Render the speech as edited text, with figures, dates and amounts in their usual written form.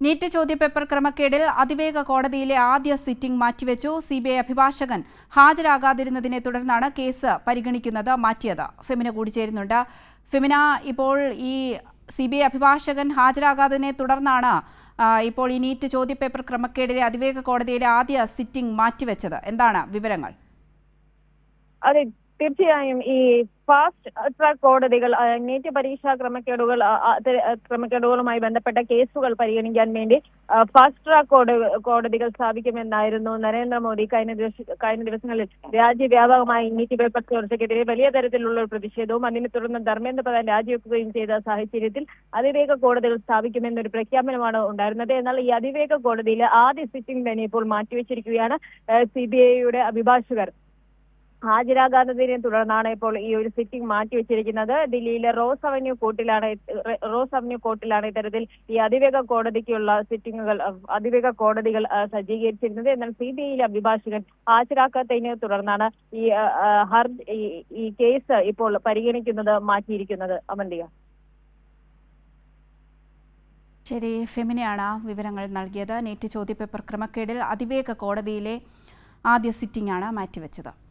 NEET ചോദ്യപേപ്പർ ക്രമക്കേടിൽ അതിവേഗ കോടതിയിലെ ആദ്യ സിറ്റിംഗ് മാറ്റിവെച്ചു. സിബിഐ അഭിഭാഷകൻ ഹാജരാകാതിരുന്നതിനെ തുടർന്നാണ് കേസ് പരിഗണിക്കുന്നത് മാറ്റിയത്. ഫെമിന കൂടി ചേരുന്നുണ്ട്. ഫെമിന, ഇപ്പോൾ ഈ സിബിഐ അഭിഭാഷകൻ ഹാജരാകാതിനെ തുടർന്നാണ് ഇപ്പോൾ ഈ നീറ്റ് ചോദ്യപേപ്പർ ക്രമക്കേടിലെ അതിവേഗ കോടതിയിലെ ആദ്യ സിറ്റിംഗ് മാറ്റിവെച്ചത്. എന്താണ് വിവരങ്ങൾ? അതെ, തീർച്ചയായും ഈ ഫാസ്റ്റ് ട്രാക്ക് കോടതികൾ നീറ്റ് പരീക്ഷാ ക്രമക്കേടുകളുമായി ബന്ധപ്പെട്ട കേസുകൾ പരിഗണിക്കാൻ വേണ്ടി ഫാസ്റ്റ് ട്രാക്ക് കോടതികൾ സ്ഥാപിക്കുമെന്നായിരുന്നു നരേന്ദ്രമോദി കഴിഞ്ഞ ദിവസങ്ങളിൽ രാജ്യവ്യാപകമായി നീറ്റ് പേപ്പർ ചോർച്ചയ്ക്കെതിരെ വലിയ തരത്തിലുള്ള പ്രതിഷേധവും അതിനെ തുടർന്ന് ധർമ്മേന്ദ്ര പ്രധാൻ രാജിവെക്കുകയും ചെയ്ത സാഹചര്യത്തിൽ അതിവേഗ കോടതികൾ സ്ഥാപിക്കുമെന്നൊരു പ്രഖ്യാപനമാണ് ഉണ്ടായിരുന്നത്. എന്നാൽ ഈ അതിവേഗ കോടതിയിലെ ആദ്യ സിറ്റിംഗ് തന്നെ ഇപ്പോൾ മാറ്റിവെച്ചിരിക്കുകയാണ്. സിബിഐയുടെ അഭിഭാഷകർ ഹാജരാകാത്തതിനെ തുടർന്നാണ് ഇപ്പോൾ ഈ ഒരു സിറ്റിംഗ് മാറ്റിവെച്ചിരിക്കുന്നത്. ദില്ലിയിലെ റോസ് അവന്യൂ കോർട്ടിലാണ് ഇത്തരത്തിൽ ഈ അതിവേഗ കോടതികൾ സജ്ജീകരിച്ചിരുന്നത്. എന്നാൽ സിബിഐയിലെ അഭിഭാഷകൻ ഹാജരാക്കാത്തതിനെ തുടർന്നാണ് ഈ കേസ് ഇപ്പോൾ പരിഗണിക്കുന്നത് മാറ്റിയിരിക്കുന്നത്. അമന്തിക. ശരി, ഫെമിനയാണ് വിവരങ്ങൾ നൽകിയത്. നീറ്റ് ചോദ്യപേപ്പർ ക്രമക്കേടിൽ അതിവേഗ കോടതിയിലെ ആദ്യ സിറ്റിംഗാണ് മാറ്റിവെച്ചത്.